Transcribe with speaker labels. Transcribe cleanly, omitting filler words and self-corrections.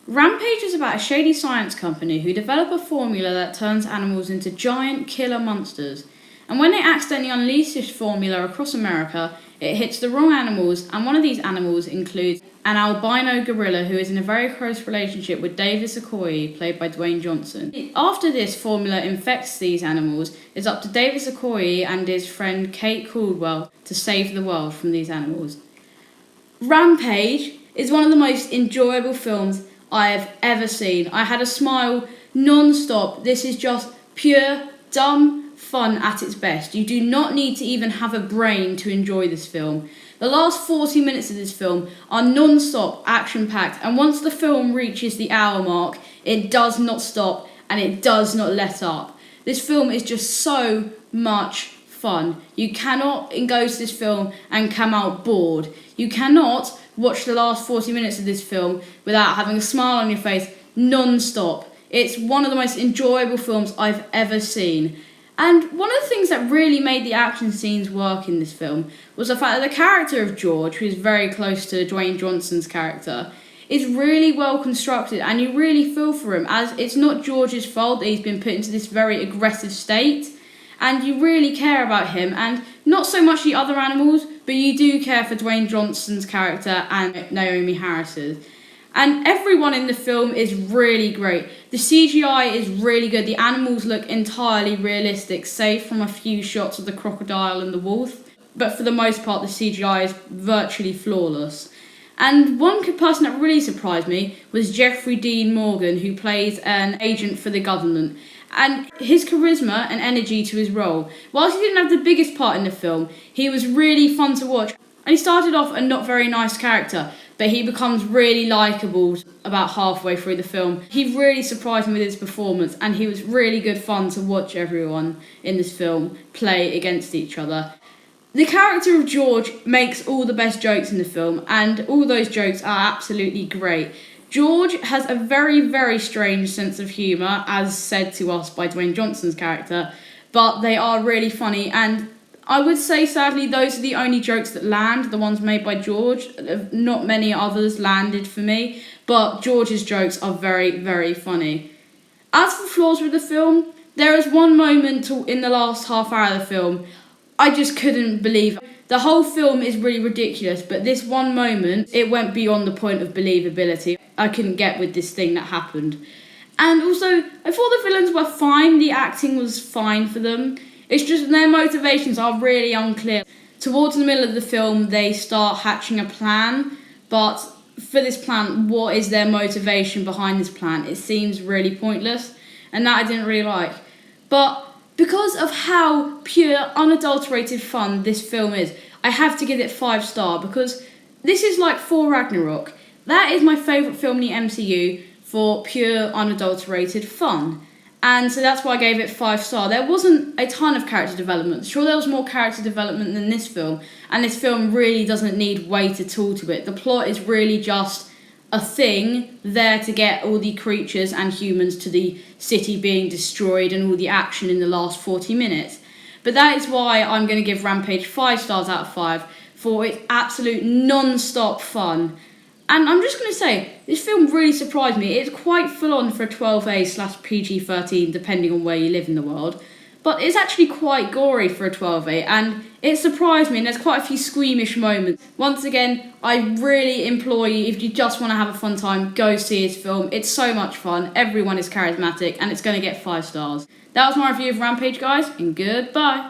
Speaker 1: Rampage is about a shady science company who develop a formula that turns animals into giant killer monsters. And when they accidentally unleash this formula across America, it hits the wrong animals, and one of these animals includes an albino gorilla who is in a very close relationship with Davis Okoye, played by Dwayne Johnson. After this formula infects these animals, it's up to Davis Okoye and his friend Caldwell to save the world from these animals. Rampage is one of the most enjoyable films I have ever seen. I had a smile non-stop. This is just pure, dumb fun at its best. You do not need to even have a brain to enjoy this film. The last 40 minutes of this film are non-stop, action-packed, and once the film reaches the hour mark, it does not stop and it does not let up. This film is just so much fun. You cannot go to this film and come out bored. You cannot watch the last 40 minutes of this film without having a smile on your face non-stop. It's one of the most enjoyable films I've ever seen. And one of the things that really made the action scenes work in this film was the fact that the character of George, who's very close to Dwayne Johnson's character, is really well constructed, and you really feel for him, as it's not George's fault that he's been put into this very aggressive state, and you really care about him, and not so much the other animals, but you do care for Dwayne Johnson's character and Naomi Harris's. And everyone in the film is really great. The CGI is really good. The animals look entirely realistic, save from a few shots of the crocodile and the wolf. But for the most part, the CGI is virtually flawless. And one person that really surprised me was Jeffrey Dean Morgan, who plays an agent for the government. And his charisma and energy to his role, whilst he didn't have the biggest part in the film, he was really fun to watch. And he started off a not very nice character, but he becomes really likeable about halfway through the film. He really surprised me with his performance, and he was really good fun to watch everyone in this film play against each other. The character of George makes all the best jokes in the film, and all those jokes are absolutely great. George has a very, very strange sense of humour, as said to us by Dwayne Johnson's character, but they are really funny, and I would say, sadly, those are the only jokes that land, the ones made by George. Not many others landed for me, but George's jokes are very, very funny. As for flaws with the film, there is one moment in the last half hour of the film I just couldn't believe. The whole film is really ridiculous, but this one moment, it went beyond the point of believability. I couldn't get with this thing that happened. And also, I thought the villains were fine, the acting was fine for them. It's just their motivations are really unclear. Towards the middle of the film, they start hatching a plan, but for this plan, what is their motivation behind this plan? It seems really pointless, and that I didn't really like. But because of how pure, unadulterated fun this film is, I have to give it 5 stars, because this is like Thor Ragnarok. That is my favourite film in the MCU for pure, unadulterated fun. And so that's why I gave it 5 stars. There wasn't a ton of character development. Sure, there was more character development than this film, and this film really doesn't need weight at all to it. The plot is really just a thing there to get all the creatures and humans to the city being destroyed and all the action in the last 40 minutes. But that is why I'm going to give Rampage 5 stars out of 5 for its absolute non-stop fun. And I'm just going to say, this film really surprised me. It's quite full-on for a 12A/PG-13, depending on where you live in the world. But it's actually quite gory for a 12A, and it surprised me, and there's quite a few squeamish moments. Once again, I really implore you, if you just want to have a fun time, go see this film. It's so much fun, everyone is charismatic, and it's going to get 5 stars. That was my review of Rampage, guys, and goodbye.